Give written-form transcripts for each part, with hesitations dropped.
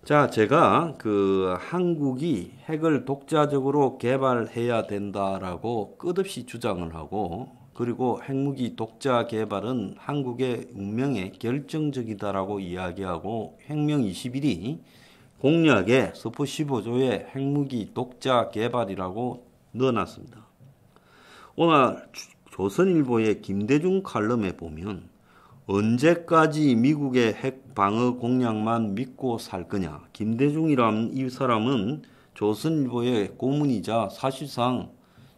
자, 제가 한국이 핵을 독자적으로 개발해야 된다라고 끝없이 주장을 하고, 그리고 핵무기 독자 개발은 한국의 운명에 결정적이다라고 이야기하고, 혁명 21이 공약에 서포 15조에 핵무기 독자 개발이라고 넣어놨습니다. 오늘 조선일보의 김대중 칼럼에 보면 언제까지 미국의 핵 방어 공약만 믿고 살 거냐. 김대중이란 이 사람은 조선일보의 고문이자 사실상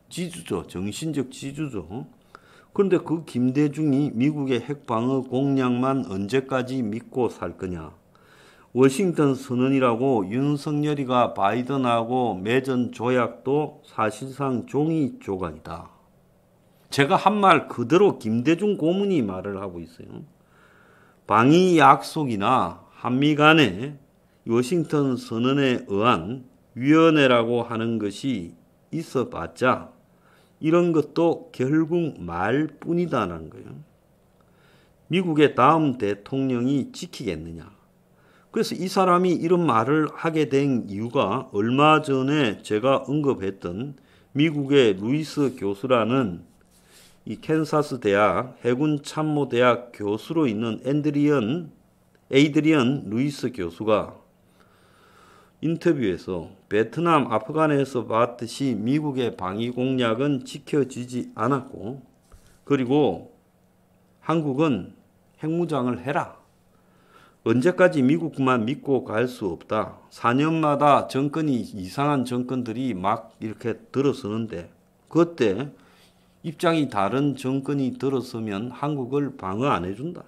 지주죠. 정신적 지주죠. 그런데 그 김대중이 미국의 핵 방어 공약만 언제까지 믿고 살 거냐. 워싱턴 선언이라고 윤석열이가 바이든하고 맺은 조약도 사실상 종이 조각이다. 제가 한 말 그대로 김대중 고문이 말을 하고 있어요. 방위 약속이나 한미 간의 워싱턴 선언에 의한 위원회라고 하는 것이 있어봤자 이런 것도 결국 말뿐이다라는 거예요. 미국의 다음 대통령이 지키겠느냐. 그래서 이 사람이 이런 말을 하게 된 이유가 얼마 전에 제가 언급했던 미국의 루이스 교수라는 이 캔사스 대학 해군 참모 대학 교수로 있는 에이드리언 루이스 교수가 인터뷰에서 베트남, 아프간에서 봤듯이 미국의 방위 공약은 지켜지지 않았고, 그리고 한국은 핵무장을 해라. 언제까지 미국만 믿고 갈 수 없다. 4년마다 이상한 정권들이 막 이렇게 들어서는데, 그때 입장이 다른 정권이 들어서면 한국을 방어 안 해준다.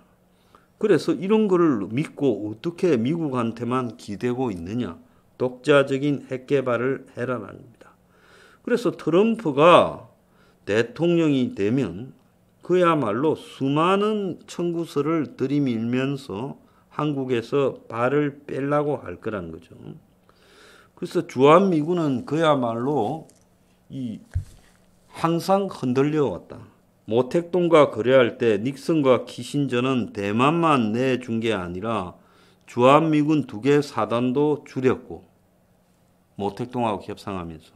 그래서 이런 거를 믿고 어떻게 미국한테만 기대고 있느냐. 독자적인 핵 개발을 해라는 겁니다. 그래서 트럼프가 대통령이 되면 그야말로 수많은 청구서를 들이밀면서 한국에서 발을 빼려고 할 거라는 거죠. 그래서 주한미군은 그야말로 항상 흔들려 왔다. 모택동과 거래할 때 닉슨과 키신저는 대만만 내준 게 아니라 주한미군 2개 사단도 줄였고, 모택동하고 협상하면서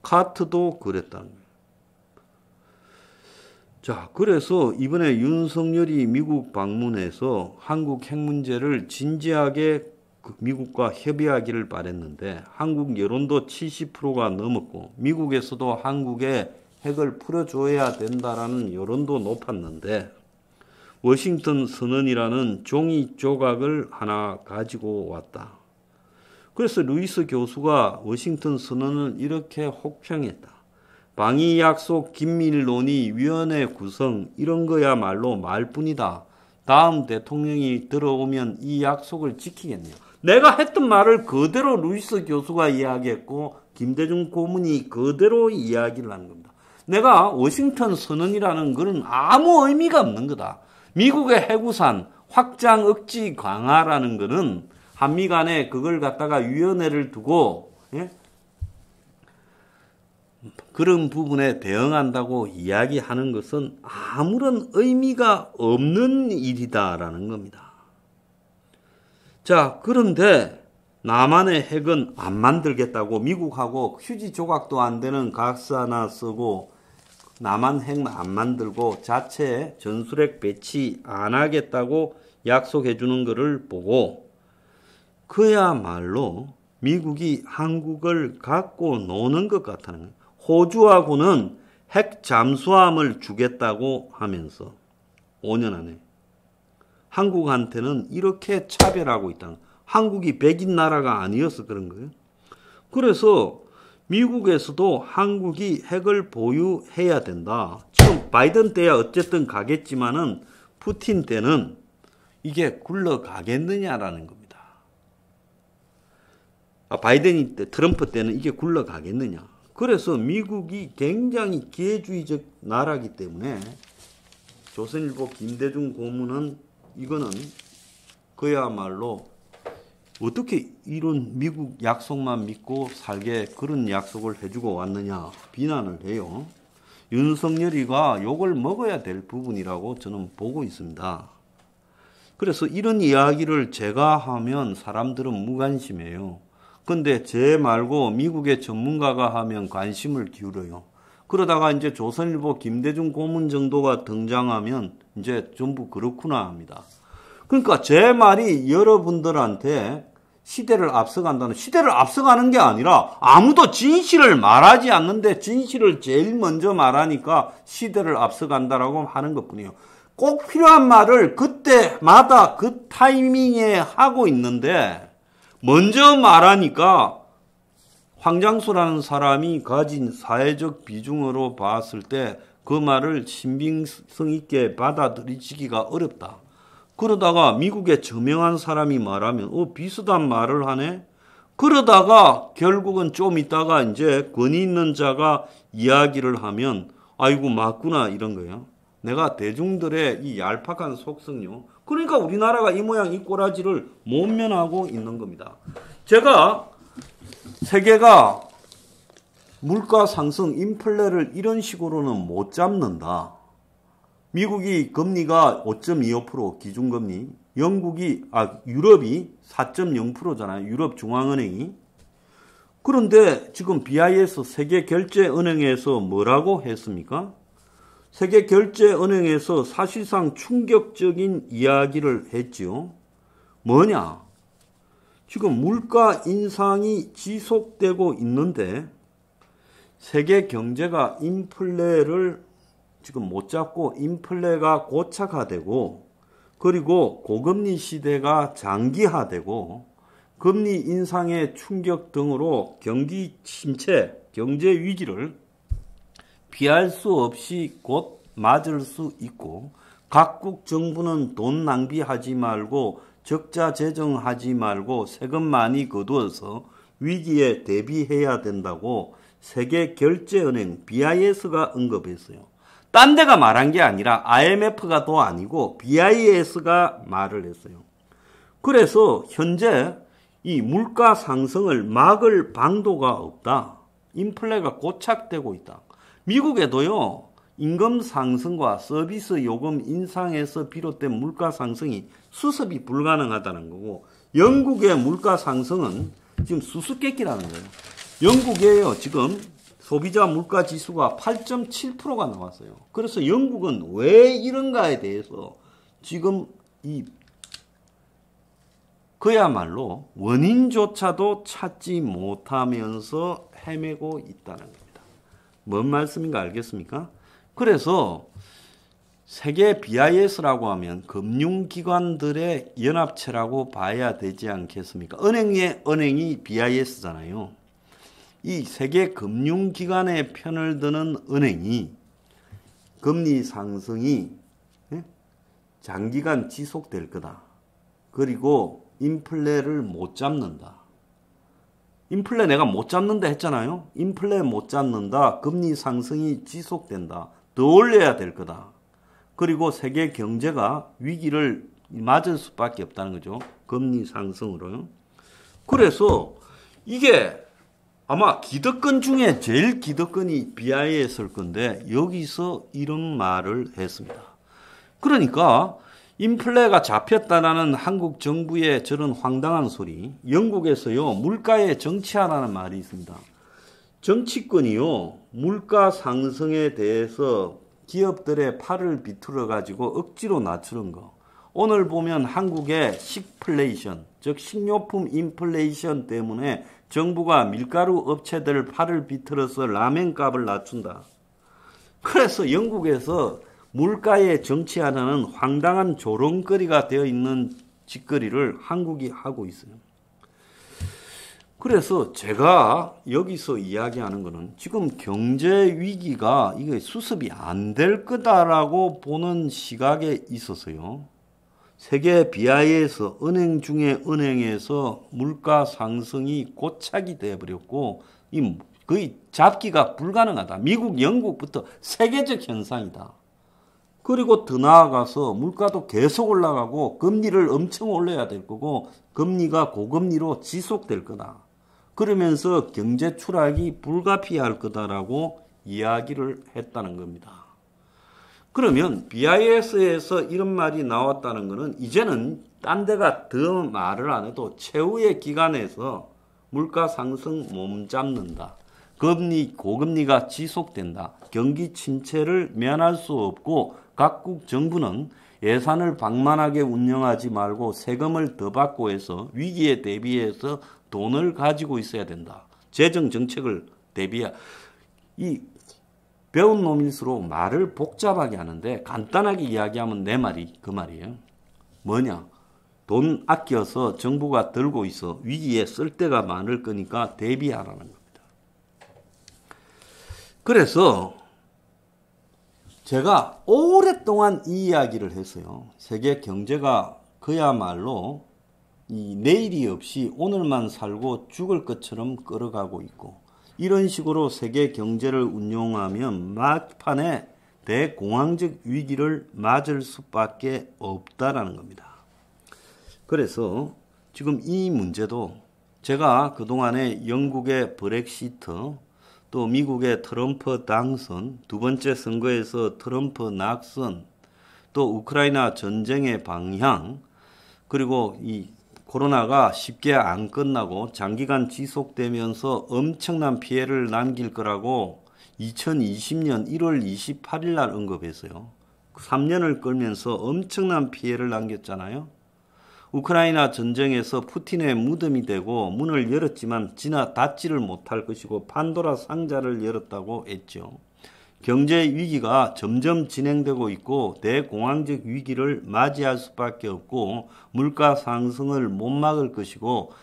카트도 그랬다는 거예요. 자, 그래서 이번에 윤석열이 미국 방문해서 한국 핵 문제를 진지하게 미국과 협의하기를 바랬는데 한국 여론도 70%가 넘었고 미국에서도 한국에 핵을 풀어줘야 된다라는 여론도 높았는데 워싱턴 선언이라는 종이 조각을 하나 가지고 왔다. 그래서 루이스 교수가 워싱턴 선언을 이렇게 혹평했다. 방위 약속 긴밀 논의 위원회 구성 이런 거야말로 말뿐이다. 다음 대통령이 들어오면 이 약속을 지키겠네요. 내가 했던 말을 그대로 루이스 교수가 이야기했고 김대중 고문이 그대로 이야기를 한 겁니다. 내가 워싱턴 선언이라는 것은 아무 의미가 없는 거다. 미국의 해구산 확장 억지 강화라는 것은 한미 간에 그걸 갖다가 위원회를 두고 그런 부분에 대응한다고 이야기하는 것은 아무런 의미가 없는 일이다라는 겁니다. 자, 그런데 남한의 핵은 안 만들겠다고 미국하고 휴지 조각도 안 되는 각서 하나 쓰고 남한 핵 안 만들고 자체 전술핵 배치 안 하겠다고 약속해 주는 것을 보고 그야말로 미국이 한국을 갖고 노는 것 같다는 거예요. 호주하고는 핵 잠수함을 주겠다고 하면서 5년 안에 한국한테는 이렇게 차별하고 있다는 거예요. 한국이 백인 나라가 아니어서 그런 거예요. 그래서 미국에서도 한국이 핵을 보유해야 된다. 지금 바이든 때야 어쨌든 가겠지만은 푸틴 때는 이게 굴러가겠느냐라는 겁니다. 트럼프 때는 이게 굴러가겠느냐. 그래서 미국이 굉장히 기회주의적 나라이기 때문에 조선일보 김대중 고문은 이거는 그야말로 어떻게 이런 미국 약속만 믿고 살게 그런 약속을 해주고 왔느냐 비난을 해요. 윤석열이가 욕을 먹어야 될 부분이라고 저는 보고 있습니다. 그래서 이런 이야기를 제가 하면 사람들은 무관심해요. 근데 제 말고 미국의 전문가가 하면 관심을 기울여요. 그러다가 이제 조선일보 김대중 고문 정도가 등장하면 이제 전부 그렇구나 합니다. 그러니까 제 말이 여러분들한테 시대를 앞서간다는, 시대를 앞서가는 게 아니라 아무도 진실을 말하지 않는데 진실을 제일 먼저 말하니까 시대를 앞서간다라고 하는 것뿐이에요. 꼭 필요한 말을 그때마다 그 타이밍에 하고 있는데 먼저 말하니까 황장수라는 사람이 가진 사회적 비중으로 봤을 때 그 말을 신빙성 있게 받아들이기가 어렵다. 그러다가 미국의 저명한 사람이 말하면 비슷한 말을 하네. 그러다가 결국은 좀 있다가 이제 권위 있는 자가 이야기를 하면 아이고 맞구나 이런 거예요. 내가 대중들의 이 얄팍한 속성요. 그러니까 우리나라가 이 모양 이 꼬라지를 못 면하고 있는 겁니다. 제가 세계가 물가 상승, 인플레를 이런 식으로는 못 잡는다. 미국이 금리가 5.25% 기준금리, 유럽이 4.0%잖아요. 유럽 중앙은행이. 그런데 지금 BIS 세계결제은행에서 뭐라고 했습니까? 세계결제은행에서 사실상 충격적인 이야기를 했지요. 뭐냐? 지금 물가 인상이 지속되고 있는데 세계 경제가 인플레를 지금 못 잡고 인플레가 고착화되고 그리고 고금리 시대가 장기화되고 금리 인상의 충격 등으로 경기 침체, 경제 위기를 피할 수 없이 곧 맞을 수 있고 각국 정부는 돈 낭비하지 말고 적자 재정하지 말고 세금 많이 거두어서 위기에 대비해야 된다고 세계결제은행 BIS가 언급했어요. 딴 데가 말한 게 아니라 IMF가 또 아니고 BIS가 말을 했어요. 그래서 현재 이 물가 상승을 막을 방도가 없다. 인플레가 고착되고 있다. 미국에도요. 임금 상승과 서비스 요금 인상에서 비롯된 물가 상승이 수습이 불가능하다는 거고 영국의 물가 상승은 지금 수수께끼라는 거예요. 영국에요. 지금 소비자 물가 지수가 8.7%가 나왔어요. 그래서 영국은 왜 이런가에 대해서 지금 그야말로 원인조차도 찾지 못하면서 헤매고 있다는 겁니다. 뭔 말씀인가 알겠습니까? 그래서 세계 BIS라고 하면 금융기관들의 연합체라고 봐야 되지 않겠습니까? 은행이 BIS잖아요. 이 세계 금융기관의 편을 드는 은행이 금리 상승이 장기간 지속될 거다. 그리고 인플레를 못 잡는다. 인플레 내가 못 잡는다 했잖아요. 인플레 못 잡는다. 금리 상승이 지속된다. 더 올려야 될 거다. 그리고 세계 경제가 위기를 맞을 수밖에 없다는 거죠. 금리 상승으로요. 그래서 이게 아마 기득권 중에 제일 기득권이 BIS일 건데 여기서 이런 말을 했습니다. 그러니까 인플레가 잡혔다라는 한국 정부의 저런 황당한 소리. 영국에서요. 물가에 정치하라는 말이 있습니다. 정치권이요. 물가 상승에 대해서 기업들의 팔을 비틀어 가지고 억지로 낮추는 거. 오늘 보면 한국의 식플레이션, 즉 식료품 인플레이션 때문에 정부가 밀가루 업체들 팔을 비틀어서 라면 값을 낮춘다. 그래서 영국에서 물가에 정치하라는 황당한 조롱거리가 되어 있는 짓거리를 한국이 하고 있어요. 그래서 제가 여기서 이야기하는 거는 지금 경제 위기가 이게 수습이 안 될 거다라고 보는 시각에 있어서요. 세계 BIS 은행 중에 은행에서 물가 상승이 고착이 되어버렸고 거의 잡기가 불가능하다. 미국, 영국부터 세계적 현상이다. 그리고 더 나아가서 물가도 계속 올라가고 금리를 엄청 올려야 될 거고 금리가 고금리로 지속될 거다. 그러면서 경제 추락이 불가피할 거다라고 이야기를 했다는 겁니다. 그러면 BIS에서 이런 말이 나왔다는 것은 이제는 딴 데가 더 말을 안 해도 최후의 기간에서 물가 상승 몸잡는다. 고금리가 지속된다. 경기 침체를 면할 수 없고 각국 정부는 예산을 방만하게 운영하지 말고 세금을 더 받고 해서 위기에 대비해서 돈을 가지고 있어야 된다. 재정 정책을 배운 놈일수록 말을 복잡하게 하는데 간단하게 이야기하면 내 말이 그 말이에요. 뭐냐? 돈 아껴서 정부가 들고 있어 위기에 쓸 데가 많을 거니까 대비하라는 겁니다. 그래서 제가 오랫동안 이 이야기를 했어요. 세계 경제가 그야말로 내일이 없이 오늘만 살고 죽을 것처럼 끌어가고 있고 이런 식으로 세계 경제를 운용하면 막판에 대공황적 위기를 맞을 수밖에 없다라는 겁니다. 그래서 지금 이 문제도 제가 그동안에 영국의 브렉시트 또 미국의 트럼프 당선, 두 번째 선거에서 트럼프 낙선, 또 우크라이나 전쟁의 방향, 그리고 이 코로나가 쉽게 안 끝나고 장기간 지속되면서 엄청난 피해를 남길 거라고 2020년 1월 28일 날 언급했어요. 3년을 끌면서 엄청난 피해를 남겼잖아요. 우크라이나 전쟁에서 푸틴의 무덤이 되고 문을 열었지만 지나 닫지를 못할 것이고 판도라 상자를 열었다고 했죠. 경제 위기가 점점 진행되고 있고 대공황적 위기를 맞이할 수밖에 없고 물가 상승을 못 막을 것이고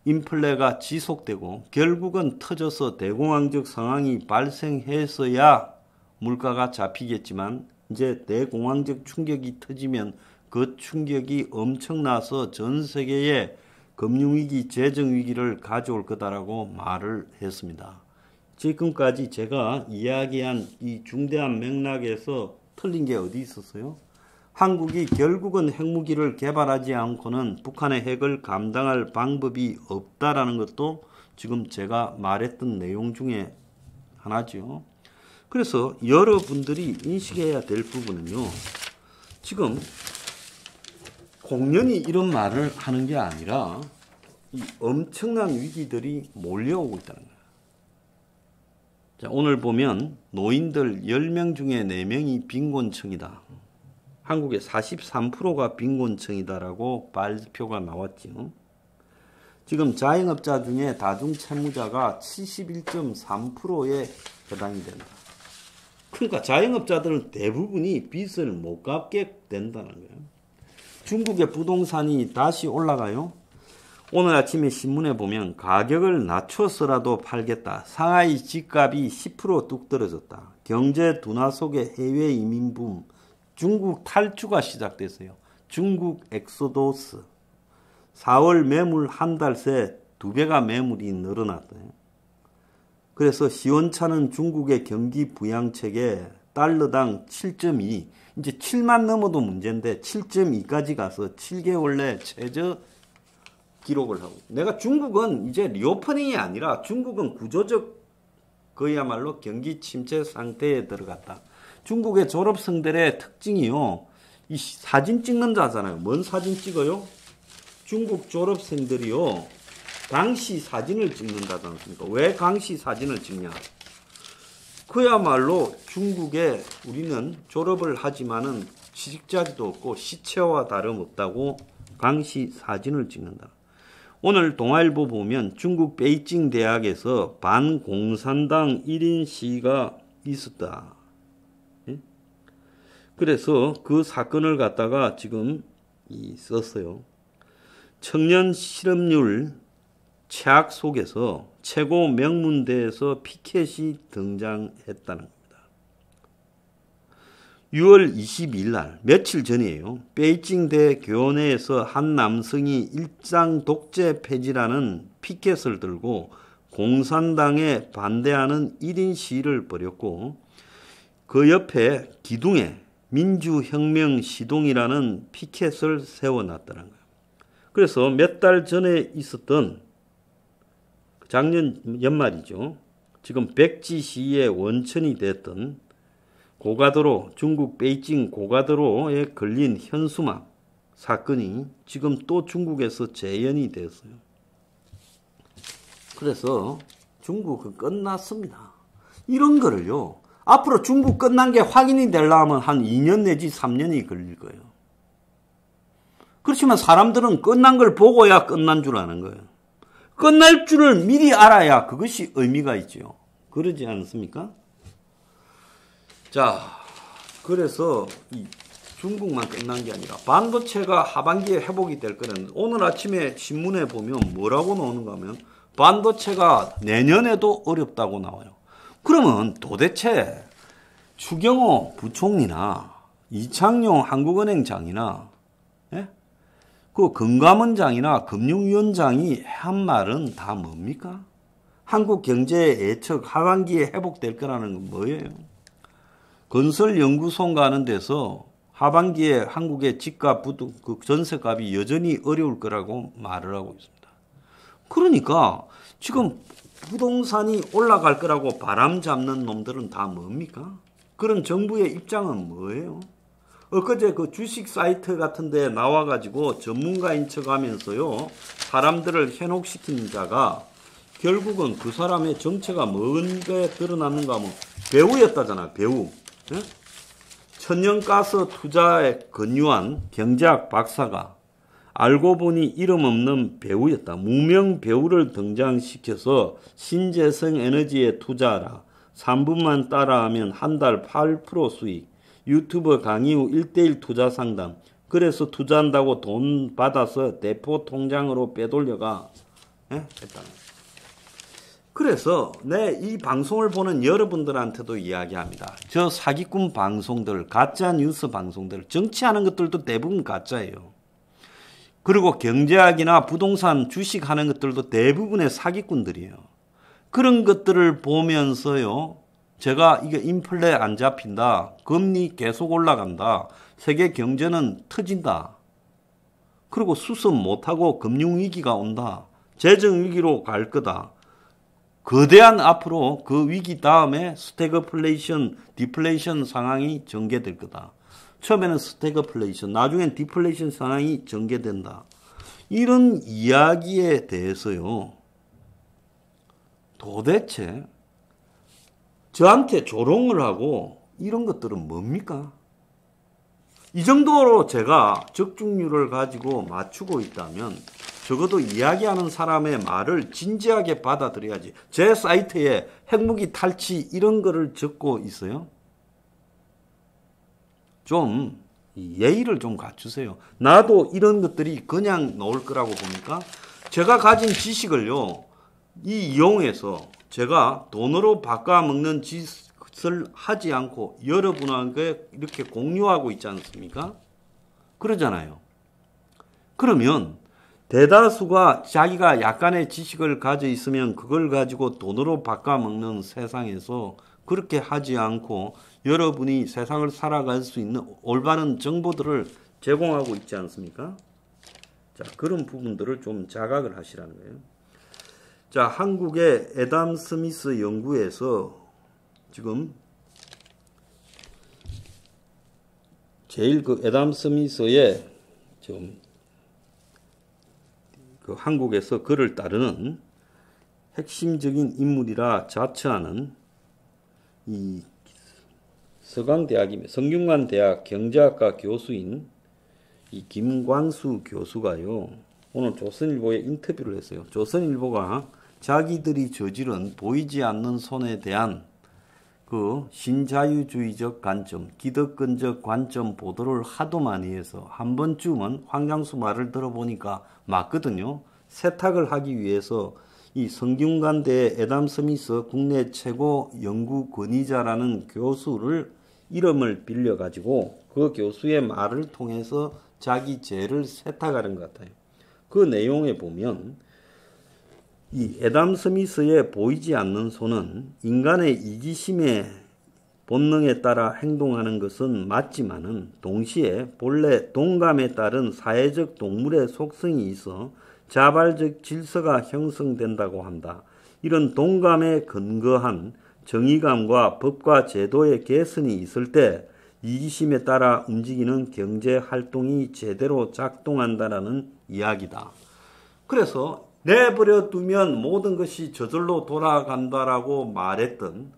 인플레가 지속되고 결국은 터져서 대공황적 상황이 발생해서야 물가가 잡히겠지만 이제 대공황적 충격이 터지면 그 충격이 엄청나서 전 세계에 금융위기, 재정위기를 가져올 거다라고 말을 했습니다. 지금까지 제가 이야기한 이 중대한 맥락에서 틀린 게 어디 있었어요? 한국이 결국은 핵무기를 개발하지 않고는 북한의 핵을 감당할 방법이 없다라는 것도 지금 제가 말했던 내용 중에 하나죠. 그래서 여러분들이 인식해야 될 부분은요. 지금 공연히 이런 말을 하는 게 아니라 이 엄청난 위기들이 몰려오고 있다는 거예요. 자, 오늘 보면 노인들 10명 중에 4명이 빈곤층이다. 한국의 43%가 빈곤층이다라고 발표가 나왔지요. 지금 자영업자 중에 다중채무자가 71.3%에 해당이 된다. 그러니까 자영업자들은 대부분이 빚을 못 갚게 된다는 거예요. 중국의 부동산이 다시 올라가요. 오늘 아침에 신문에 보면 가격을 낮춰서라도 팔겠다. 상하이 집값이 10% 뚝 떨어졌다. 경제 둔화 속에 해외 이민붐, 중국 탈주가 시작됐어요. 중국 엑소도스. 4월 매물 한 달 새 2배가 매물이 늘어났대요. 그래서 시원찮은 중국의 경기 부양책에 달러당 7.2, 이제 7만 넘어도 문제인데 7.2까지 가서 7개월 내 최저 기록을 하고. 내가 중국은 이제 리오퍼닝이 아니라 중국은 구조적 그야말로 경기 침체 상태에 들어갔다. 중국의 졸업생들의 특징이요. 이 사진 찍는 자잖아요. 뭔 사진 찍어요? 중국 졸업생들이요. 강시 사진을 찍는다지 않습니까? 왜 강시 사진을 찍냐? 그야말로 중국에 우리는 졸업을 하지만은 취직자도 없고 시체와 다름없다고 강시 사진을 찍는다. 오늘 동아일보 보면 중국 베이징 대학에서 반공산당 1인 시위가 있었다. 그래서 그 사건을 갖다가 지금 썼어요. 청년 실업률 최악 속에서 최고 명문대에서 피켓이 등장했다는 겁니다. 6월 22일 날 며칠 전이에요. 베이징대 교내에서 한 남성이 일장 독재 폐지라는 피켓을 들고 공산당에 반대하는 1인 시위를 벌였고 그 옆에 기둥에 민주혁명 시동이라는 피켓을 세워놨다는 거예요. 그래서 몇 달 전에 있었던 작년 연말이죠. 지금 백지시의 원천이 됐던 고가도로, 중국 베이징 고가도로에 걸린 현수막 사건이 지금 또 중국에서 재연이 되었어요. 그래서 중국은 끝났습니다. 이런 거를요, 앞으로 중국 끝난 게 확인이 되려면 한 2년 내지 3년이 걸릴 거예요. 그렇지만 사람들은 끝난 걸 보고야 끝난 줄 아는 거예요. 끝날 줄을 미리 알아야 그것이 의미가 있죠. 그러지 않습니까? 자, 그래서 이 중국만 끝난 게 아니라 반도체가 하반기에 회복이 될 거는, 오늘 아침에 신문에 보면 뭐라고 나오는가 하면 반도체가 내년에도 어렵다고 나와요. 그러면 도대체 추경호 부총리나 이창용 한국은행장이나 그 금감원장이나 금융위원장이 한 말은 다 뭡니까? 한국 경제의 예측 하반기에 회복될 거라는 건 뭐예요? 건설연구소 가는 데서 하반기에 한국의 집값, 그 전세값이 여전히 어려울 거라고 말을 하고 있습니다. 그러니까 지금 부동산이 올라갈 거라고 바람 잡는 놈들은 다 뭡니까? 그런 정부의 입장은 뭐예요? 엊그제 그 주식 사이트 같은 데 나와가지고 전문가인 척 하면서요, 사람들을 현혹시키는 자가 결국은 그 사람의 정체가 뭔가에 드러났는가 하면 배우였다잖아, 배우. 예? 천연가스 투자에 권유한 경제학 박사가 알고 보니 이름 없는 배우였다. 무명 배우를 등장시켜서 신재생 에너지에 투자하라. 3분만 따라하면 한 달 8% 수익. 유튜버 강의 후 1:1 투자 상담. 그래서 투자한다고 돈 받아서 대포 통장으로 빼돌려가. 했다는. 그래서 이 방송을 보는 여러분들한테도 이야기합니다. 저 사기꾼 방송들, 가짜 뉴스 방송들, 정치하는 것들도 대부분 가짜예요. 그리고 경제학이나 부동산 주식하는 것들도 대부분의 사기꾼들이에요. 그런 것들을 보면서요, 제가 이게 인플레 안 잡힌다, 금리 계속 올라간다, 세계 경제는 터진다, 그리고 수습 못하고 금융위기가 온다, 재정위기로 갈 거다, 거대한 앞으로 그 위기 다음에 스태그플레이션, 디플레이션 상황이 전개될 거다. 처음에는 스태그플레이션, 나중엔 디플레이션 상황이 전개된다. 이런 이야기에 대해서요, 도대체 저한테 조롱을 하고 이런 것들은 뭡니까? 이 정도로 제가 적중률을 가지고 맞추고 있다면 적어도 이야기하는 사람의 말을 진지하게 받아들여야지. 제 사이트에 핵무기 탈취 이런 거를 적고 있어요. 좀 예의를 좀 갖추세요. 나도 이런 것들이 그냥 나올 거라고 봅니까? 제가 가진 지식을요, 이용해서 제가 돈으로 바꿔먹는 짓을 하지 않고 여러분에게 이렇게 공유하고 있지 않습니까? 그러잖아요. 그러면 대다수가 자기가 약간의 지식을 가져 있으면 그걸 가지고 돈으로 바꿔먹는 세상에서 그렇게 하지 않고 여러분이 세상을 살아갈 수 있는 올바른 정보들을 제공하고 있지 않습니까? 자, 그런 부분들을 좀 자각을 하시라는 거예요. 자, 한국의 애담 스미스 연구에서 지금 제일 그 애담 스미스의 지금 그 한국에서 그를 따르는 핵심적인 인물이라 자처하는 이 성균관대학 경제학과 교수인 이 김광수 교수가요, 오늘 조선일보에 인터뷰를 했어요. 조선일보가 자기들이 저지른 보이지 않는 손에 대한 그 신자유주의적 관점, 기득권적 관점 보도를 하도 많이 해서 한 번쯤은 황장수 말을 들어보니까 맞거든요. 세탁을 하기 위해서 이 성균관대 애담 스미스 국내 최고 연구 권위자라는 교수를 이름을 빌려가지고 그 교수의 말을 통해서 자기 죄를 세탁하는 것 같아요. 그 내용에 보면 이 애담 스미스의 보이지 않는 손은 인간의 이기심에 본능에 따라 행동하는 것은 맞지만은 동시에 본래 동감에 따른 사회적 동물의 속성이 있어 자발적 질서가 형성된다고 한다. 이런 동감에 근거한 정의감과 법과 제도의 개선이 있을 때 이기심에 따라 움직이는 경제 활동이 제대로 작동한다라는 이야기다. 그래서 내버려 두면 모든 것이 저절로 돌아간다라고 말했던,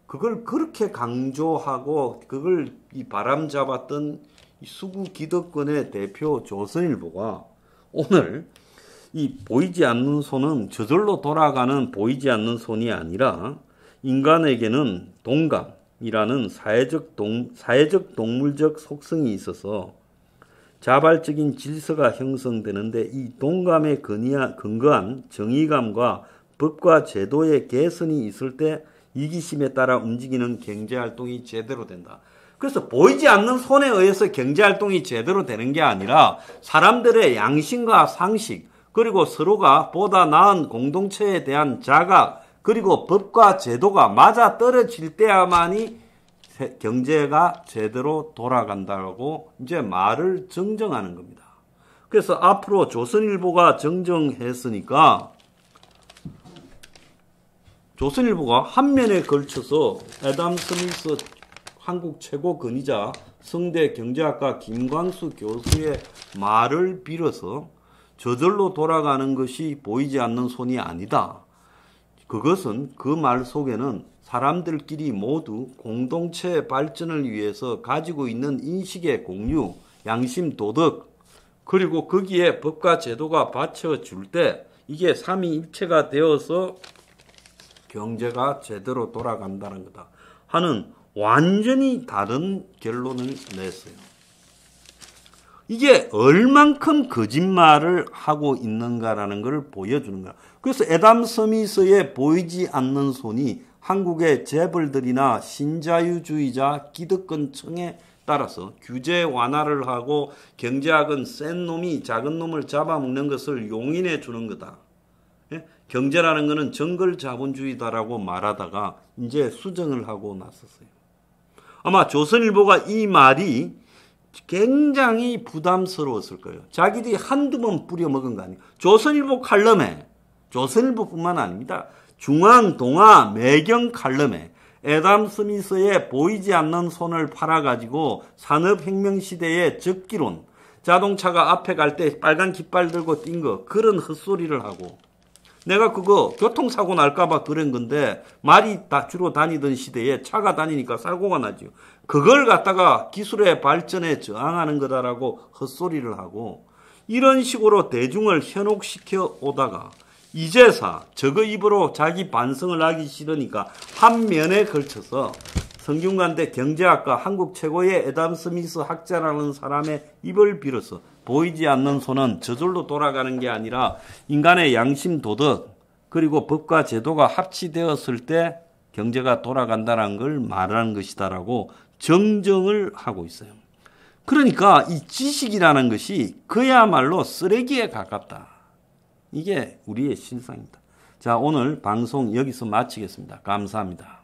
그걸 그렇게 강조하고 그걸 바람 잡았던 수구 기득권의 대표 조선일보가 오늘 이 보이지 않는 손은 저절로 돌아가는 보이지 않는 손이 아니라 인간에게는 동감이라는 사회적 동물적 속성이 있어서 자발적인 질서가 형성되는데 이 동감에 근거한 정의감과 법과 제도의 개선이 있을 때 이기심에 따라 움직이는 경제활동이 제대로 된다. 그래서 보이지 않는 손에 의해서 경제활동이 제대로 되는 게 아니라 사람들의 양심과 상식, 그리고 서로가 보다 나은 공동체에 대한 자각, 그리고 법과 제도가 맞아떨어질 때야만이 경제가 제대로 돌아간다고 이제 말을 정정하는 겁니다. 그래서 앞으로 조선일보가 정정했으니까 조선일보가 한 면에 걸쳐서 애담 스미스 한국 최고 권위자 성대 경제학과 김광수 교수의 말을 빌어서 저절로 돌아가는 것이 보이지 않는 손이 아니다. 그것은 그 말 속에는 사람들끼리 모두 공동체 발전을 위해서 가지고 있는 인식의 공유, 양심, 도덕, 그리고 거기에 법과 제도가 받쳐줄 때 이게 삼위일체가 되어서 경제가 제대로 돌아간다는 거다 하는 완전히 다른 결론을 냈어요. 이게 얼만큼 거짓말을 하고 있는가라는 걸 보여주는 거야. 그래서 애담 스미스의 보이지 않는 손이 한국의 재벌들이나 신자유주의자 기득권층에 따라서 규제 완화를 하고 경제학은 센 놈이 작은 놈을 잡아먹는 것을 용인해 주는 거다. 예? 경제라는 것은 정글 자본주의다라고 말하다가 이제 수정을 하고 났었어요. 아마 조선일보가 이 말이 굉장히 부담스러웠을 거예요. 자기들이 한두 번 뿌려먹은 거 아니에요. 조선일보 칼럼에, 조선일보뿐만 아닙니다. 중앙, 동아, 매경 칼럼에 애담 스미스의 보이지 않는 손을 팔아가지고 산업혁명 시대의 적기론, 자동차가 앞에 갈 때 빨간 깃발 들고 뛴 거, 그런 헛소리를 하고, 내가 그거 교통사고 날까봐 그런 건데 말이 다 주로 다니던 시대에 차가 다니니까 사고가 나죠. 그걸 갖다가 기술의 발전에 저항하는 거다라고 헛소리를 하고, 이런 식으로 대중을 현혹시켜 오다가 이제사 저거 입으로 자기 반성을 하기 싫으니까 한 면에 걸쳐서 성균관대 경제학과 한국 최고의 애담 스미스 학자라는 사람의 입을 빌어서 보이지 않는 손은 저절로 돌아가는 게 아니라 인간의 양심, 도덕, 그리고 법과 제도가 합치되었을 때 경제가 돌아간다는 걸 말하는 것이다라고 정정을 하고 있어요. 그러니까 이 지식이라는 것이 그야말로 쓰레기에 가깝다. 이게 우리의 실상입니다. 자, 오늘 방송 여기서 마치겠습니다. 감사합니다.